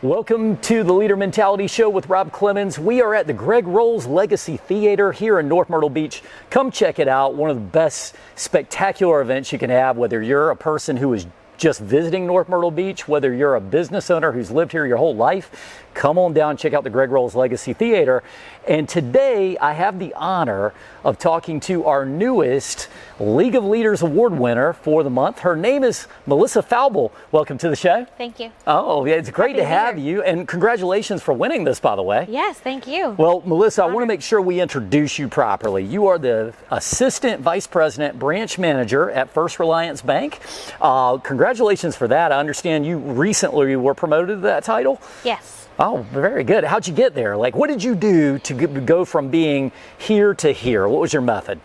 Welcome to the Leader Mentality Show with Rob Clemens. We are at the Greg Rolls Legacy Theater here in North Myrtle Beach. Come check it out. One of the best spectacular events you can have, whether you're a person who is just visiting North Myrtle Beach, whether you're a business owner who's lived here your whole life. Come on down, check out the Greg Rolls Legacy Theater. And today I have the honor of talking to our newest League of Leaders Award winner for the month. Her name is Melissa Fowble. Welcome to the show. Thank you. Oh, yeah, it's great to have you. And congratulations for winning this, by the way. Yes, thank you. Well, Melissa, I want to make sure we introduce you properly. You are the Assistant Vice President Branch Manager at First Reliance Bank. Congratulations for that. I understand you recently were promoted to that title. Yes. Oh, very good. How'd you get there? Like, what did you do to go from being here to here? What was your method?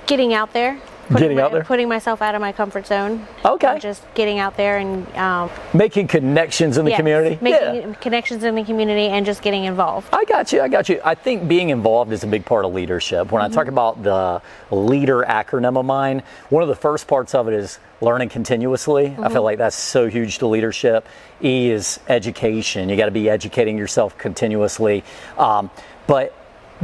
Getting out there. Putting myself out of my comfort zone. Okay. Just getting out there and making connections in the community. Making connections in the community and just getting involved. I got you. I think being involved is a big part of leadership. When I talk about the leader acronym of mine, one of the first parts of it is learning continuously. I feel like that's so huge to leadership. E is education. You got to be educating yourself continuously. But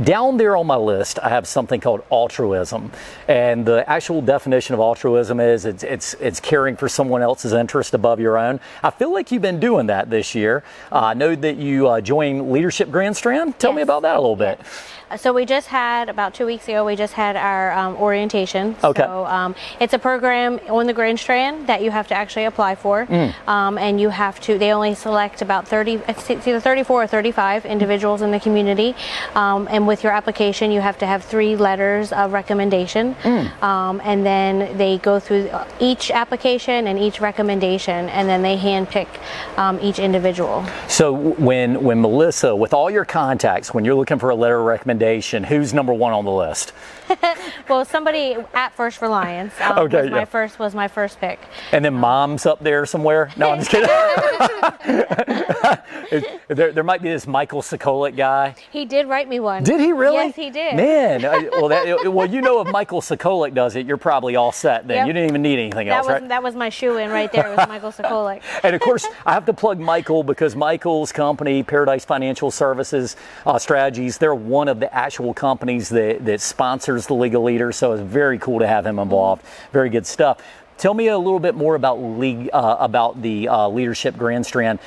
down there on my list, I have something called altruism, and the actual definition of altruism is it's caring for someone else's interest above your own. I feel like you've been doing that this year. I know that you joined Leadership Grand Strand. Tell me about that a little bit. So we just had, about 2 weeks ago, we just had our orientation. Okay. So it's a program on the Grand Strand that you have to actually apply for. And you have to, they only select about 30, it's either 34 or 35 individuals in the community. And with your application, you have to have 3 letters of recommendation. And then they go through each application and each recommendation, and then they handpick each individual. So when Melissa, with all your contacts, when you're looking for a letter of recommendation, who's number one on the list? Well, somebody at First Reliance was my first pick. And then mom's up there somewhere? No, I'm just kidding. there might be this Michael Sokolic guy. He did write me one. Did he really? Yes, he did. Man, well, you know, if Michael Sokolic does it, you're probably all set then. Yep. You didn't even need anything else, right? That was my shoe-in right there. It was Michael Sokolic. And of course, I have to plug Michael because Michael's company, Paradise Financial Services Strategies, they're one of the actual companies that sponsors the League of Leaders, so it's very cool to have him involved. Very good stuff. Tell me a little bit more about the Leadership Grand Strand.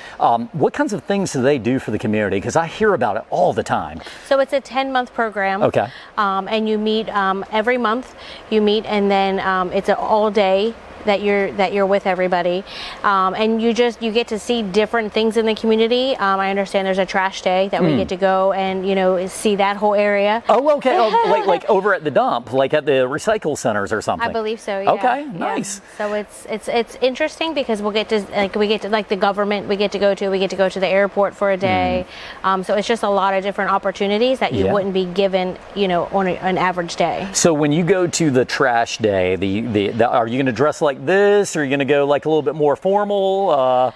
What kinds of things do they do for the community? Because I hear about it all the time. So it's a 10-month program. Okay. And you meet every month. You meet, and then it's an all-day that you're with everybody, and you get to see different things in the community. I understand there's a trash day that we get to go and see that whole area. Oh, okay. Oh, like over at the dump, like at the recycle centers or something. I believe so. Yeah. Okay, nice. Yeah. So it's interesting because we get to the government we get to go to the airport for a day. So it's just a lot of different opportunities that you wouldn't be given on an average day. So when you go to the trash day, are you going to dress like this, or are you going to go like a little bit more formal? I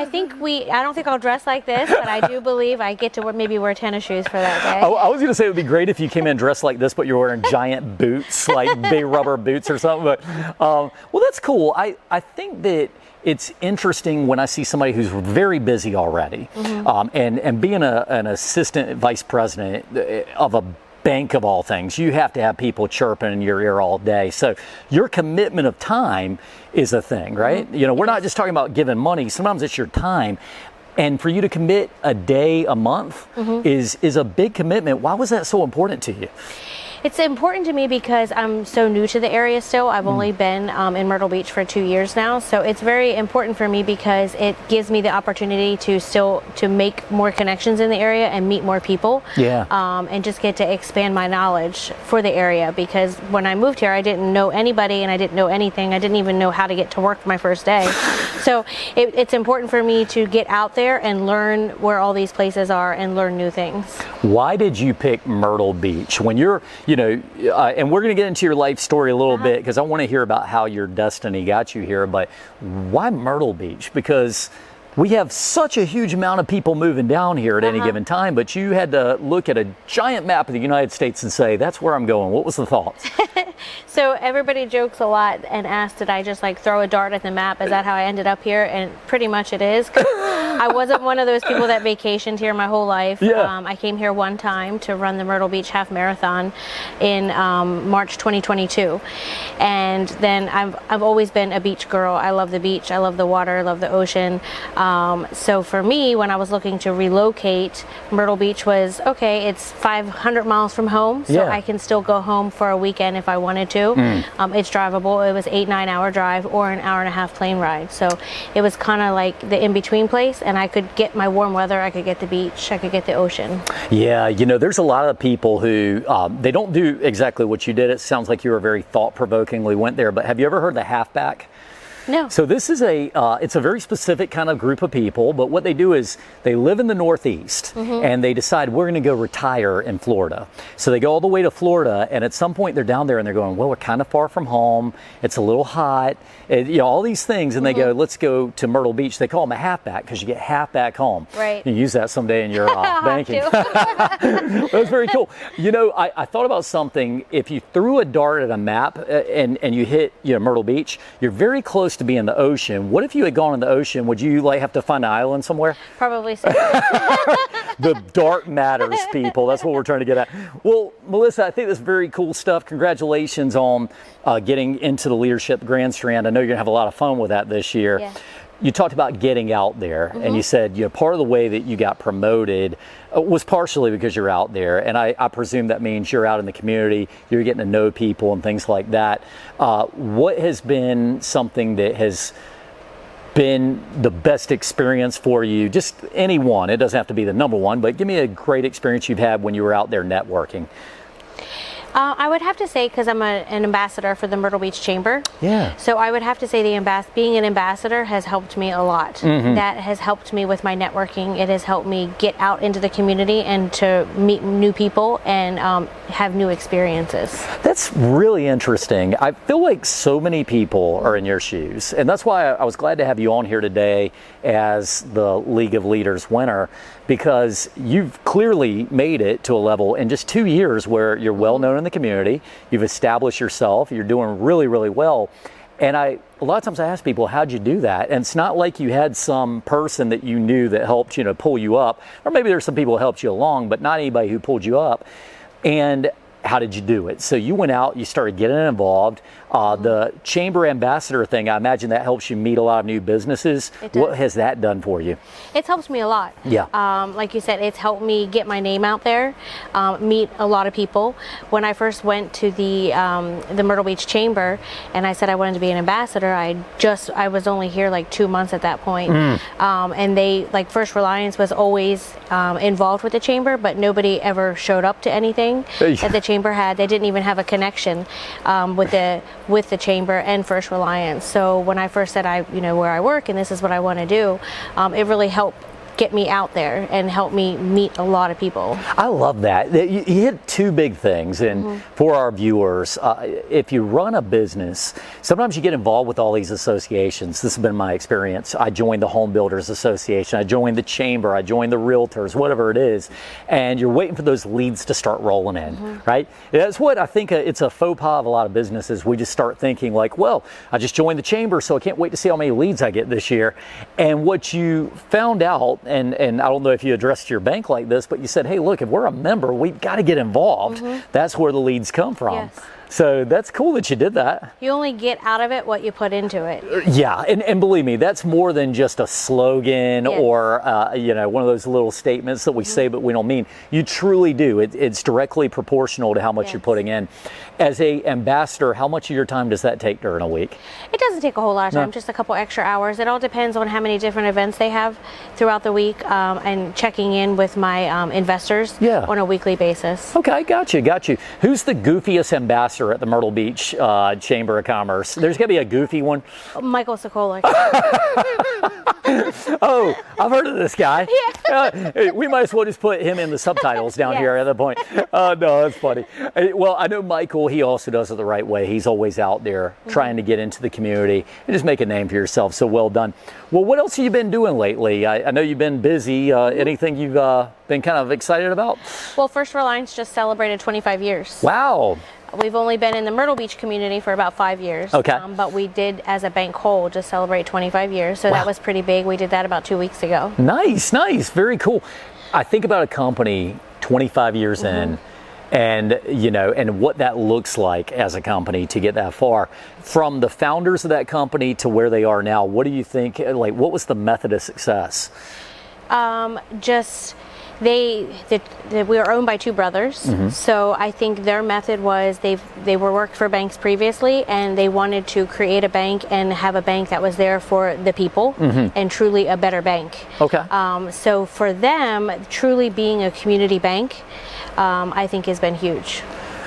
don't think I'll dress like this, but I do believe I get to maybe wear tennis shoes for that day. I was going to say it would be great if you came in dressed like this, but you're wearing giant boots, like big rubber boots or something. But well, that's cool. I think that it's interesting when I see somebody who's very busy already, and being an assistant vice president of a bank of all things, you have to have people chirping in your ear all day. So your commitment of time is a thing, right? We're not just talking about giving money. Sometimes it's your time. And for you to commit a day a month is a big commitment. Why was that so important to you? It's important to me because I'm so new to the area still. I've only been in Myrtle Beach for 2 years now. So it's very important for me because it gives me the opportunity to make more connections in the area and meet more people. Yeah. And just get to expand my knowledge for the area, because when I moved here, I didn't know anybody and I didn't know anything. I didn't even know how to get to work my first day. So it's important for me to get out there and learn where all these places are and learn new things. Why did you pick Myrtle Beach? When you're, and we're going to get into your life story a little bit, because I want to hear about how your destiny got you here, but why Myrtle Beach? Because we have such a huge amount of people moving down here at any given time, but you had to look at a giant map of the United States and say, that's where I'm going. What was the thought? So everybody jokes a lot and asks, did I just like throw a dart at the map? Is that how I ended up here? And pretty much it is. I wasn't one of those people that vacationed here my whole life. Yeah. I came here one time to run the Myrtle Beach Half Marathon in March 2022. And then I've always been a beach girl. I love the beach. I love the water. I love the ocean. So for me, when I was looking to relocate, Myrtle Beach was, okay, it's 500 miles from home. So Yeah. I can still go home for a weekend if I wanted to. It's drivable. It was 8-9 hour drive or an hour and a half plane ride. So it was kind of like the in-between place, and I could get my warm weather, I could get the beach, I could get the ocean. Yeah, there's a lot of people who, they don't do exactly what you did. It sounds like you were very thought-provokingly went there, but have you ever heard the halfback? No. So this is it's a very specific kind of group of people, but what they do is they live in the Northeast and they decide we're going to go retire in Florida. So they go all the way to Florida, and at some point they're down there and they're going, well, we're kind of far from home. It's a little hot, all these things. And they go, let's go to Myrtle Beach. They call them a halfback because you get half back home. Right. You can use that someday in your banking. That's very cool. I thought about something. If you threw a dart at a map and you hit Myrtle Beach, you're very close to be in the ocean. What if you had gone in the ocean? Would you have to find an island somewhere? Probably so. The dart matters, people. That's what we're trying to get at. Well, Melissa, I think that's very cool stuff. Congratulations on getting into the Leadership Grand Strand. I know you're going to have a lot of fun with that this year. Yeah. You talked about getting out there, and you said part of the way that you got promoted was partially because you're out there, and I presume that means you're out in the community, you're getting to know people and things like that. What has been something that has been the best experience for you? Just any one. It doesn't have to be the number one, but give me a great experience you've had when you were out there networking. I would have to say, because I'm an ambassador for the Myrtle Beach Chamber. Yeah. So I would have to say being an ambassador has helped me a lot. That has helped me with my networking. It has helped me get out into the community and to meet new people and have new experiences. That's really interesting. I feel like so many people are in your shoes, and that's why I was glad to have you on here today as the League of Leaders winner, because you've clearly made it to a level in just 2 years where you're well known in the community, you've established yourself, you're doing really, really well. And a lot of times I ask people, how'd you do that? And it's not like you had some person that you knew that helped, pull you up, or maybe there's some people who helped you along, but not anybody who pulled you up. And how did you do it? So you went out, you started getting involved. The Chamber Ambassador thing, I imagine that helps you meet a lot of new businesses. It does. What has that done for you? It's helped me a lot. Yeah. Like you said, it's helped me get my name out there, meet a lot of people. When I first went to the Myrtle Beach Chamber and I said I wanted to be an ambassador, I was only here like 2 months at that point. And they, like First Reliance was always involved with the Chamber, but nobody ever showed up to anything that the Chamber had. They didn't even have a connection with the Chamber and First Reliance. So when I first said where I work and this is what I want to do, it really helped get me out there and help me meet a lot of people. I love that. You hit two big things, and for our viewers, if you run a business, sometimes you get involved with all these associations. This has been my experience. I joined the Home Builders Association, I joined the Chamber, I joined the Realtors, whatever it is, and you're waiting for those leads to start rolling in, right? That's what I think it's a faux pas of a lot of businesses. We just start thinking like, well, I just joined the Chamber, so I can't wait to see how many leads I get this year. And what you found out, and I don't know if you addressed your bank like this, but you said, hey, look, if we're a member, we've got to get involved. That's where the leads come from. Yes. So that's cool that you did that. You only get out of it what you put into it. Yeah, and believe me, that's more than just a slogan or one of those little statements that we say but we don't mean. You truly do. It's directly proportional to how much you're putting in. As a ambassador, how much of your time does that take during a week? It doesn't take a whole lot of time, just a couple extra hours. It all depends on how many different events they have throughout the week, and checking in with my investors on a weekly basis. Okay, got you. Who's the goofiest ambassador at the Myrtle Beach Chamber of Commerce? There's got to be a goofy one. Michael Sokolic. Oh, I've heard of this guy. We might as well just put him in the subtitles down here at the point. No, that's funny. Well, I know Michael, he also does it the right way. He's always out there trying to get into the community and just make a name for yourself. So well done. Well, what else have you been doing lately? I know you've been busy. Anything you've been kind of excited about? Well, First Reliance just celebrated 25 years. Wow. We've only been in the Myrtle Beach community for about 5 years. Okay. But we did, as a bank whole, just celebrate 25 years. So that was pretty big. We did that about 2 weeks ago. Nice. Very cool. I think about a company 25 years in, and and what that looks like as a company to get that far. From the founders of that company to where they are now, what do you think, like, what was the method of success? We were owned by two brothers, so I think their method was they were worked for banks previously, and they wanted to create a bank and have a bank that was there for the people and truly a better bank. Okay. So for them, truly being a community bank, I think has been huge.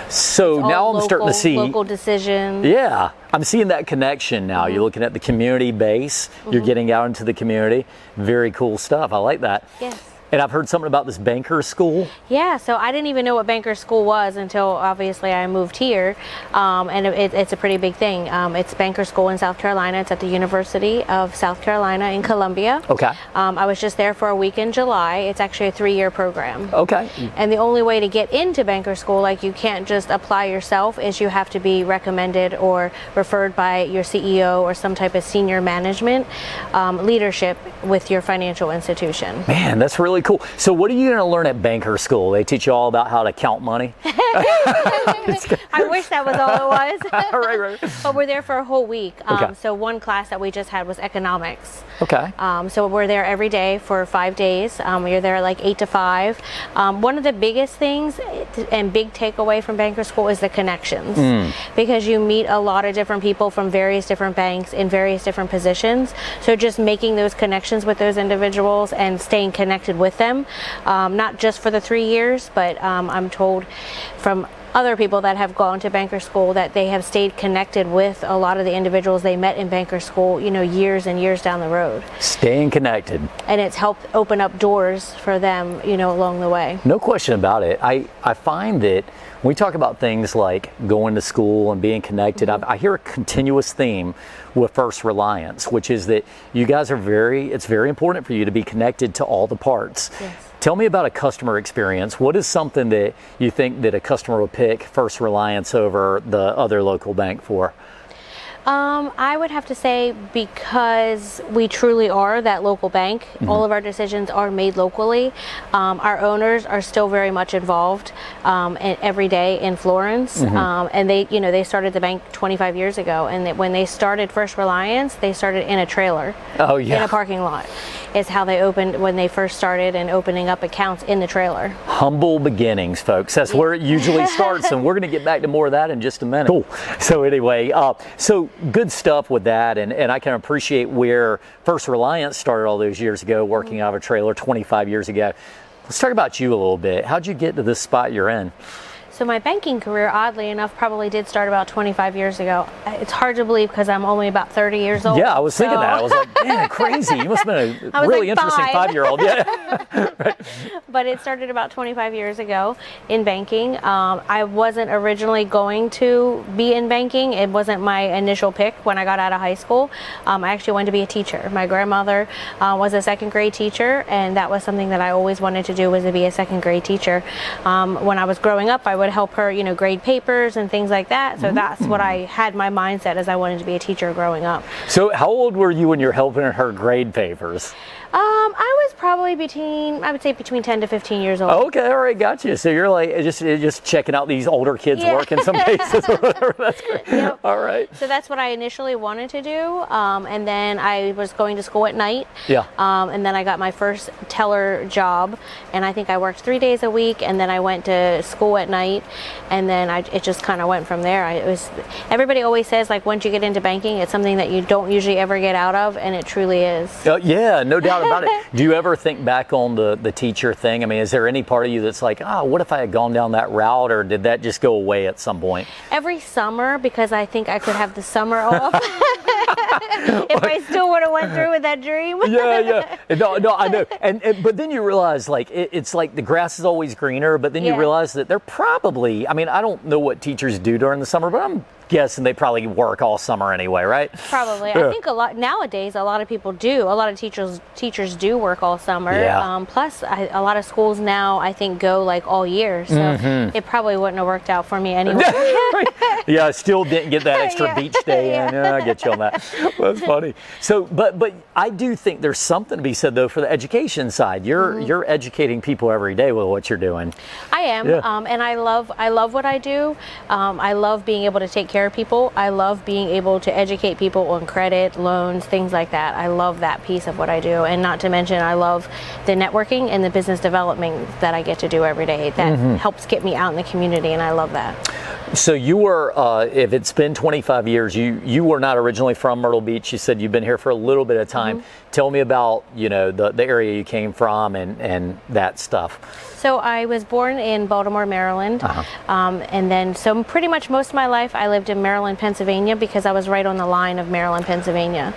So now I'm starting to see local decisions. Yeah, I'm seeing that connection now. You're looking at the community base. You're getting out into the community. Very cool stuff. I like that. Yes. And I've heard something about this banker school. Yeah, so I didn't even know what banker school was until obviously I moved here, and it's a pretty big thing. It's banker school in South Carolina. It's at the University of South Carolina in Columbia. Okay. I was just there for a week in July. It's actually a 3-year program. Okay. And the only way to get into banker school, like you can't just apply yourself, is you have to be recommended or referred by your CEO or some type of senior management leadership with your financial institution. Man, that's really cool. So what are you going to learn at banker school? They teach you all about how to count money? I wish that was all it was. Right. But we're there for a whole week. Okay. So one class that we just had was economics. Okay. So we're there every day for 5 days. You're there like 8 to 5. One of the biggest things and big takeaway from banker school is the connections, because you meet a lot of different people from various different banks in various different positions. So just making those connections with those individuals and staying connected with them, not just for the 3 years, but I'm told from other people that have gone to banker school that they have stayed connected with a lot of the individuals they met in banker school, years and years down the road. Staying connected. And it's helped open up doors for them, along the way. No question about it. I find that when we talk about things like going to school and being connected, I hear a continuous theme with First Reliance, which is that you guys it's very important for you to be connected to all the parts. Yes. Tell me about a customer experience. What is something that you think that a customer will pick First Reliance over the other local bank for? I would have to say, because we truly are that local bank, all of our decisions are made locally. Our owners are still very much involved every day in Florence, and they started the bank 25 years ago. And when they started First Reliance, they started in a trailer, in a parking lot. Is how they opened when they first started and opening up accounts in the trailer. Humble beginnings, folks. That's where it usually starts, and we're going to get back to more of that in just a minute. Cool. So anyway, so good stuff with that, and I can appreciate where First Reliance started all those years ago, working out of a trailer 25 years ago. Let's talk about you a little bit. How'd you get to this spot you're in? So my banking career, oddly enough, probably did start about 25 years ago. It's hard to believe because I'm only about 30 years old. Yeah, I was thinking that. I was like, man, crazy. You must have been a really interesting 5-year-old. Yeah. Right. But it started about 25 years ago in banking. I wasn't originally going to be in banking. It wasn't my initial pick when I got out of high school. I actually wanted to be a teacher. My grandmother was a second grade teacher, and that was something that I always wanted to do, was to be a second grade teacher. When I was growing up, I would help her, grade papers and things like that. So that's what I had my mindset, as I wanted to be a teacher growing up. So how old were you when you're helping her grade papers? I was probably between 10 to 15 years old. Okay, all right, gotcha. So you're like just checking out these older kids' work in some cases or whatever. That's great. Yep. All right. So that's what I initially wanted to do, and then I was going to school at night. Yeah. And then I got my first teller job, and I think I worked 3 days a week, and then I went to school at night, and then it just kind of went from there. Everybody always says, like, once you get into banking, it's something that you don't usually ever get out of, and it truly is. Yeah, no doubt about it. Do you ever think back on the teacher thing? I mean, is there any part of you that's like, what if I had gone down that route, or did that just go away at some point? Every summer, because I think I could have the summer off. If I still would have went through with that dream. Yeah. No, I know. But then you realize, like, it's like the grass is always greener, but then you realize that they're probably, I mean, I don't know what teachers do during the summer, but I'm guessing they probably work all summer anyway, right? Probably. Yeah. I think nowadays a lot of people do. A lot of teachers do work all summer. Yeah. Plus, a lot of schools now I think go like all year. So it probably wouldn't have worked out for me anyway. Yeah, I still didn't get that extra beach day in. Yeah, I get you on that. That's funny. So, but I do think there's something to be said though for the education side. You're educating people every day with what you're doing. I am, and I love what I do. I love being able to take care of people. I love being able to educate people on credit, loans, things like that. I love that piece of what I do, and not to mention I love the networking and the business development that I get to do every day. That helps get me out in the community, and I love that. So you were, if it's been 25 years, you were not originally from Myrtle Beach. You said you've been here for a little bit of time. Tell me about, the area you came from and that stuff. So I was born in Baltimore, Maryland, and then so pretty much most of my life I lived in Maryland, Pennsylvania, because I was right on the line of Maryland, Pennsylvania.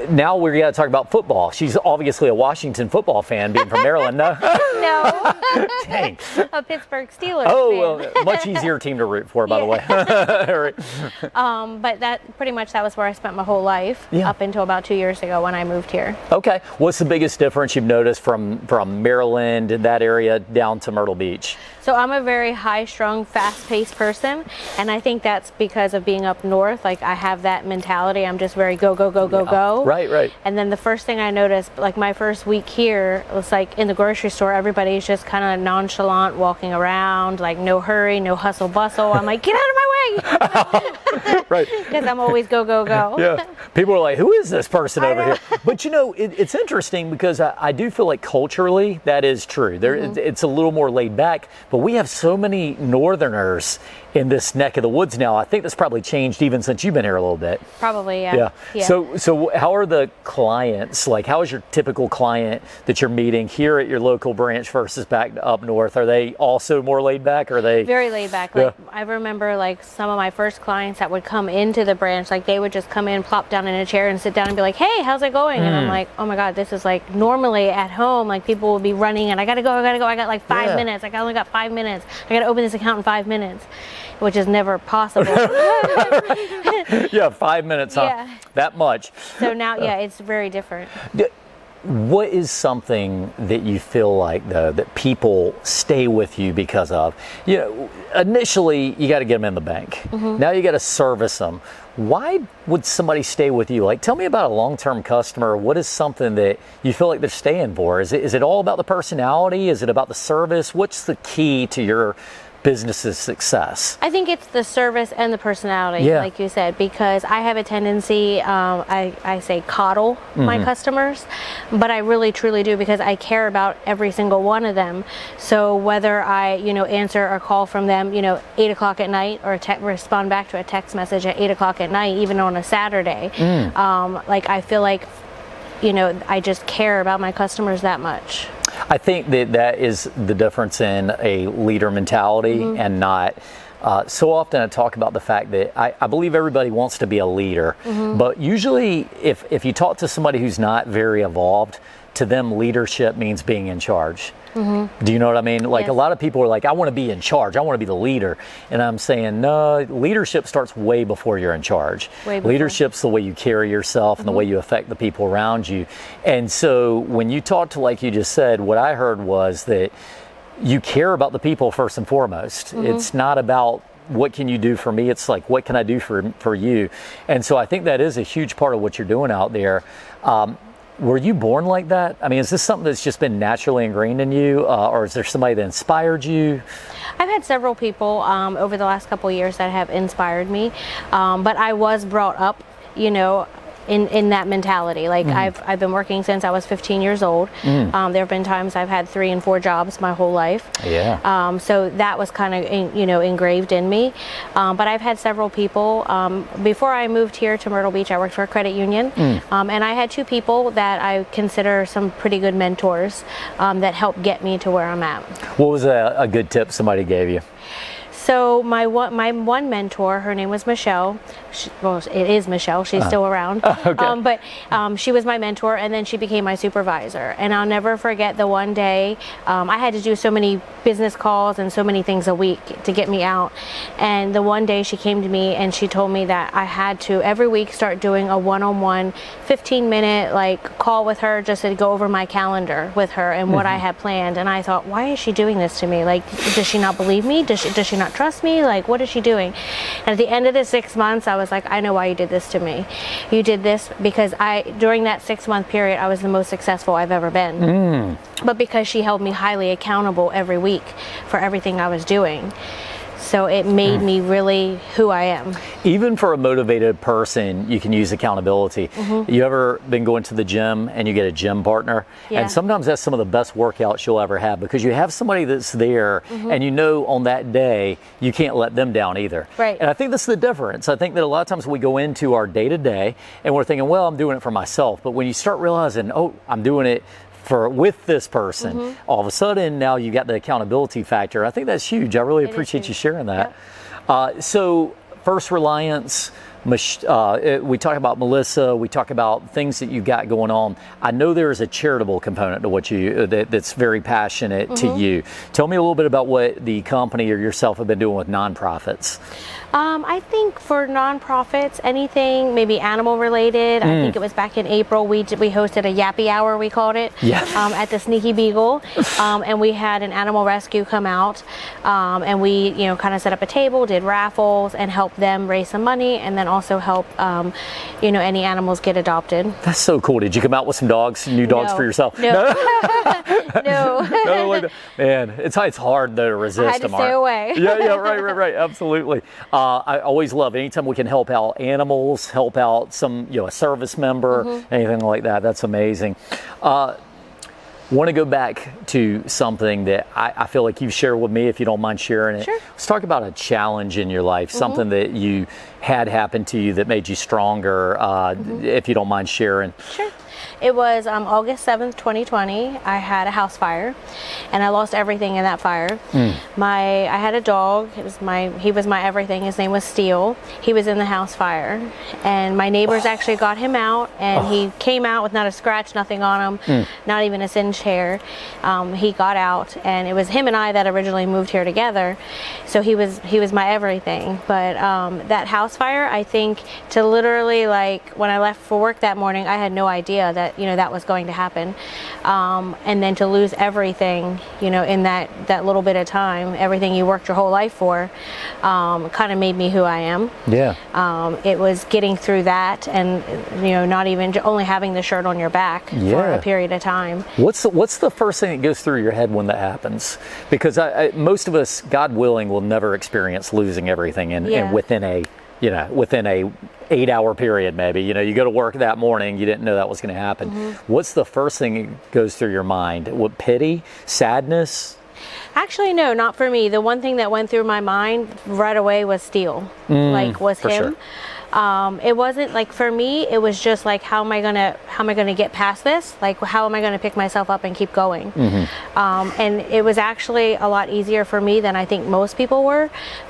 Now we got to talk about football. She's obviously a Washington football fan, being from Maryland. No, No, dang. a Pittsburgh Steelers Oh, fan. well, much easier team to root for, by the way. But that was where I spent my whole life up until about 2 years ago when I moved here. Okay, what's the biggest difference you've noticed from Maryland in that area down to Myrtle Beach? So I'm a very high-strung, fast-paced person, and I think that's because of being up north. Like I have that mentality. I'm just very go, go, go, go, go. Right. And then the first thing I noticed, like my first week here, was like in the grocery store, everybody's just kind of nonchalant, walking around, like no hurry, no hustle bustle. I'm like, get out of my way! Right. Because I'm always go, go, go. Yeah. People are like, who is this person over here? But it's interesting because I do feel like culturally that is true. It's a little more laid back, but we have so many Northerners in this neck of the woods now. I think that's probably changed even since you've been here a little bit. Probably, yeah. So how are the clients, like how is your typical client that you're meeting here at your local branch versus back up north? Are they also more laid back, or are they? Very laid back. Like I remember like some of my first clients that would come into the branch, like they would just come in, plop down in a chair and sit down and be like, hey, how's it going? And I'm like, oh my God, this is like normally at home, like people would be running and I gotta go. I got like 5 minutes. Like I only got 5 minutes. I gotta open this account in 5 minutes. Which is never possible. 5 minutes, huh? Yeah. That much. So now, it's very different. What is something that you feel like, though, that people stay with you because of? Initially, you got to get them in the bank. Now you got to service them. Why would somebody stay with you? Like, tell me about a long-term customer. What is something that you feel like they're staying for? Is it all about the personality? Is it about the service? What's the key to your business's success? I think it's the service and the personality, like you said, because I have a tendency, I say coddle my customers, but I really truly do because I care about every single one of them. So whether I, answer a call from them, 8 o'clock at night or respond back to a text message at 8 o'clock at night, even on a Saturday, like I feel like, I just care about my customers that much. I think that is the difference in a leader mentality and not. So often I talk about the fact that I believe everybody wants to be a leader, but usually if you talk to somebody who's not very evolved, to them leadership means being in charge. Do you know what I mean? Like a lot of people are like, I want to be in charge. I want to be the leader. And I'm saying, no, leadership starts way before you're in charge. Leadership's the way you carry yourself and the way you affect the people around you. And so when you talk to, like you just said, what I heard was that you care about the people first and foremost. It's not about what can you do for me? It's like, what can I do for you? And so I think that is a huge part of what you're doing out there. Were you born like that? I mean, is this something that's just been naturally ingrained in you, or is there somebody that inspired you? I've had several people over the last couple of years that have inspired me, but I was brought up, in that mentality. Like I've been working since I was 15 years old. There have been times I've had 3 and 4 jobs my whole life. So that was kind of engraved in me. But I've had several people. Before I moved here to Myrtle Beach, I worked for a credit union, and I had 2 people that I consider some pretty good mentors that helped get me to where I'm at. What was a good tip somebody gave you? So my one mentor, her name was Michelle. well, it is Michelle. She's still around. Okay. But she was my mentor, and then she became my supervisor. And I'll never forget the one day I had to do so many business calls and so many things a week to get me out. And the one day she came to me and she told me that I had to every week start doing a one-on-one 15-minute like call with her, just to go over my calendar with her and what I had planned. And I thought, why is she doing this to me? Like, does she not believe me? Does she not trust me? Like, what is she doing? And at the end of the 6 months, I was like, I know why you did this to me. You did this because during that 6-month period, I was the most successful I've ever been. But because she held me highly accountable every week for everything I was doing. So it made me really who I am. Even for a motivated person, you can use accountability. You ever been going to the gym and you get a gym partner? Yeah. And sometimes that's some of the best workouts you'll ever have, because you have somebody that's there and you know on that day you can't let them down either. Right. And I think that's the difference. I think that a lot of times we go into our day-to-day and we're thinking, well, I'm doing it for myself. But when you start realizing, oh, I'm doing it with this person, all of a sudden now you got the accountability factor. I think that's huge. I really appreciate you sharing that. Yep. So First Reliance, we talk about Melissa, we talk about things that you got going on. I know there is a charitable component to what you that's very passionate to you. Tell me a little bit about what the company or yourself have been doing with nonprofits. I think for nonprofits, anything maybe animal related. I think it was back in April we hosted a yappy hour, we called it, at the Sneaky Beagle, and we had an animal rescue come out, and we kind of set up a table, did raffles, and helped them raise some money, and then also help any animals get adopted. That's so cool. Did you come out with some dogs, new dogs for yourself? No. No. Man, it's hard though to resist. I had to stay away. Right, absolutely. I always love anytime we can help out animals, help out some, a service member, anything like that. That's amazing. Want to go back to something that I feel like you've shared with me, if you don't mind sharing it. Sure. Let's talk about a challenge in your life, something that you had happen to you that made you stronger, if you don't mind sharing. Sure. It was August 7th, 2020. I had a house fire, and I lost everything in that fire. I had a dog. He was my everything. His name was Steele. He was in the house fire, and my neighbors actually got him out, and he came out with not a scratch, nothing on him, not even a singed hair. He got out, and it was him and I that originally moved here together. So he was my everything. But that house fire, I think, to literally, like, when I left for work that morning, I had no idea that that was going to happen, and then to lose everything in that little bit of time, everything you worked your whole life for, kind of made me who I am. It was getting through that, and not even only having the shirt on your back for a period of time. What's the first thing that goes through your head when that happens? Because most of us, God willing, will never experience losing everything and within a 8-hour period, maybe. You go to work that morning, you didn't know that was going to happen. What's the first thing that goes through your mind? What, pity, sadness? Actually, no, not for me. The one thing that went through my mind right away was Steele. Was him. Sure. It wasn't like, for me, it was just like, how am I gonna get past this? Like, how am I gonna pick myself up and keep going? And it was actually a lot easier for me than I think most people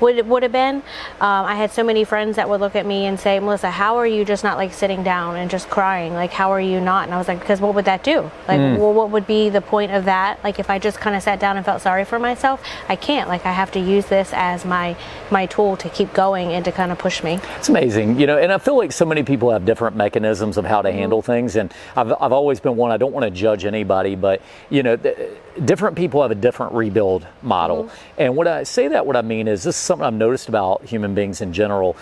would have been. I had so many friends that would look at me and say, Melissa, how are you just not like sitting down and just crying? Like, how are you not? And I was like, because what would that do? Like, well, what would be the point of that? Like, if I just kind of sat down and felt sorry for myself, I can't. Like, I have to use this as my tool to keep going and to kind of push me. It's amazing. And I feel like so many people have different mechanisms of how to handle things. And I've always been one, I don't want to judge anybody, but, different people have a different rebuild model. And what I mean is, this is something I've noticed about human beings in general.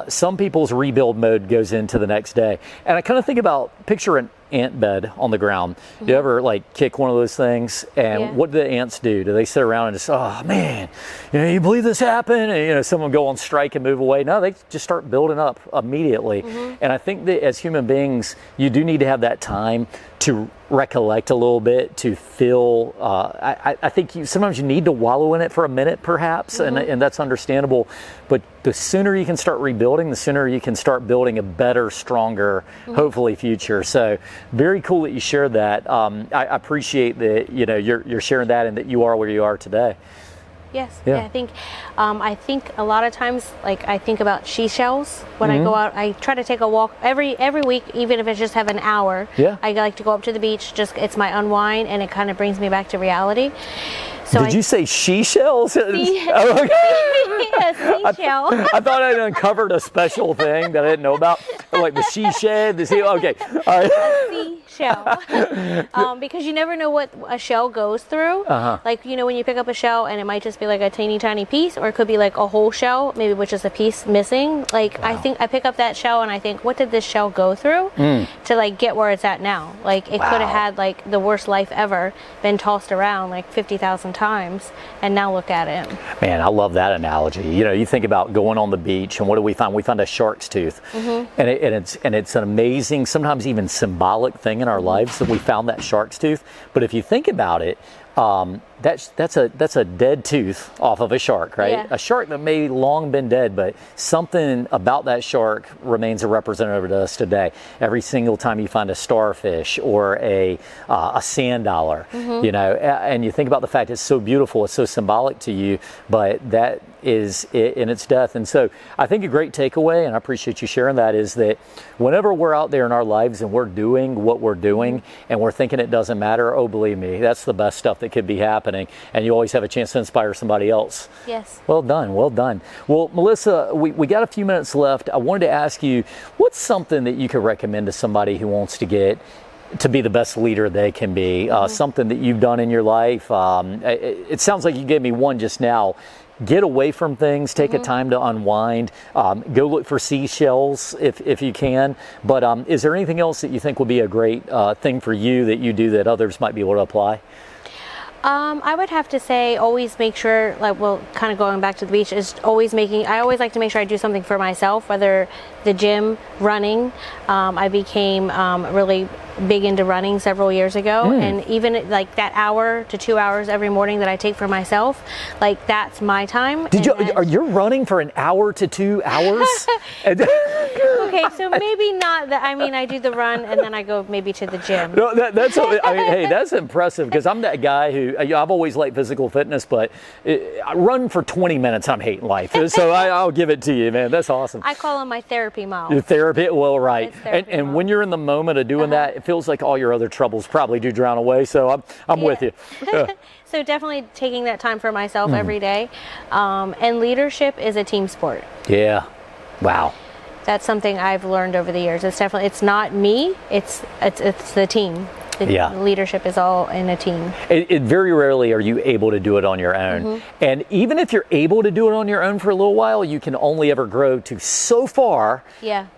Some people's rebuild mode goes into the next day. And I kind of think about, picture an ant bed on the ground. Do you ever like kick one of those things? And what do the ants do? Do they sit around and just, oh man, you believe this happened? And someone go on strike and move away? No, they just start building up immediately. And I think that as human beings, you do need to have that time to recollect a little bit, to feel. I think sometimes you need to wallow in it for a minute, perhaps, and that's understandable. But the sooner you can start rebuilding, the sooner you can start building a better, stronger, hopefully, future. So very cool that you shared that. I appreciate that you're sharing that and that you are where you are today. Yes. Yeah. I think a lot of times, like I think about seashells when I go out. I try to take a walk every week, even if it's just have an hour. Yeah. I like to go up to the beach. It's my unwind, and it kind of brings me back to reality. So Did you say she-shells? Oh, okay. A seashell. I thought I'd uncovered a special thing that I didn't know about, like the she shed. Okay, all right. Shell. Because you never know what a shell goes through. Like, when you pick up a shell and it might just be like a teeny tiny piece, or it could be like a whole shell, maybe with just a piece missing. Like, wow. I think I pick up that shell and I think, what did this shell go through to like get where it's at now? Like, it could have had like the worst life ever, been tossed around like 50,000 times, and now look at it. Man, I love that analogy. You think about going on the beach, and what do we find? We find a shark's tooth, and it's an amazing, sometimes even symbolic thing in our lives that we found that shark's tooth. But if you think about it, that's a dead tooth off of a shark, right? Yeah. A shark that may long been dead, but something about that shark remains a representative to us today. Every single time you find a starfish or a sand dollar, and you think about the fact it's so beautiful, it's so symbolic to you, but that is it in its death. And so I think a great takeaway, and I appreciate you sharing that, is that whenever we're out there in our lives and we're doing what we're doing and we're thinking it doesn't matter, oh, believe me, that's the best stuff that could be happening, and you always have a chance to inspire somebody else. Yes. Well done, well done. Well, Melissa, we got a few minutes left. I wanted to ask you, what's something that you could recommend to somebody who wants to get to be the best leader they can be? Something that you've done in your life. It sounds like you gave me one just now. Get away from things, take a time to unwind, go look for seashells if you can. But is there anything else that you think would be a great thing for you that you do that others might be able to apply? I would have to say always make sure, kind of going back to the beach, I always like to make sure I do something for myself, whether the gym, running. I became really big into running several years ago, and even like that hour to 2 hours every morning that I take for myself, like that's my time. Are you running for an hour to 2 hours? Okay, so maybe not that. I mean, I do the run and then I go maybe to the gym. No, hey, that's impressive, because I'm that guy who I've always liked physical fitness, but I run for 20 minutes. I'm hating life, so I'll give it to you, man. That's awesome. I call them my therapy miles. Your therapy, well, right. And miles. when you're in the moment of doing that, it feels like all your other troubles probably do drown away. So I'm with you. So definitely taking that time for myself every day. And leadership is a team sport. Yeah. Wow. That's something I've learned over the years. It's not me. It's the team. Leadership is all in a team. It very rarely are you able to do it on your own. And even if you're able to do it on your own for a little while, you can only ever grow to so far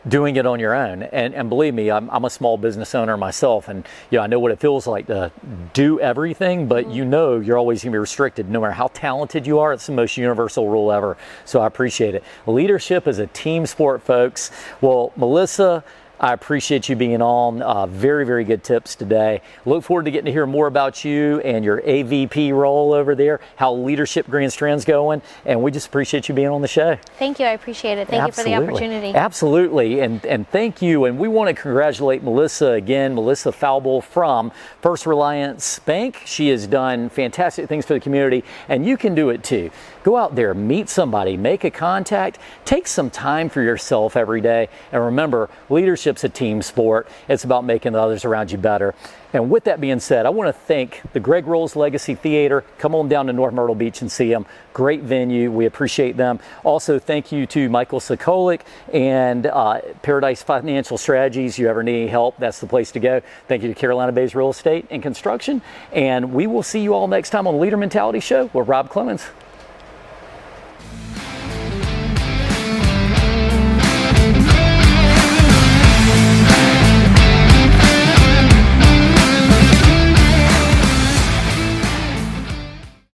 doing it on your own. And believe me, I'm a small business owner myself, and I know what it feels like to do everything, but you're always going to be restricted. No matter how talented you are, it's the most universal rule ever. So I appreciate it. Leadership is a team sport, folks. Well, Melissa, I appreciate you being on. Very, very good tips today. Look forward to getting to hear more about you and your AVP role over there, how Leadership Grand Strand's going, and we just appreciate you being on the show. Thank you. I appreciate it. Thank you for the opportunity. Absolutely. And thank you. And we want to congratulate Melissa again, Melissa Fowble from First Reliance Bank. She has done fantastic things for the community, and you can do it too. Go out there, meet somebody, make a contact, take some time for yourself every day. And remember, leadership's a team sport. It's about making the others around you better. And with that being said, I want to thank the Greg Rolls Legacy Theater. Come on down to North Myrtle Beach and see them. Great venue. We appreciate them. Also, thank you to Michael Sokolik and Paradise Financial Strategies. You ever need any help, that's the place to go. Thank you to Carolina Bays Real Estate and Construction. And we will see you all next time on the Leader Mentality Show with Rob Clemens.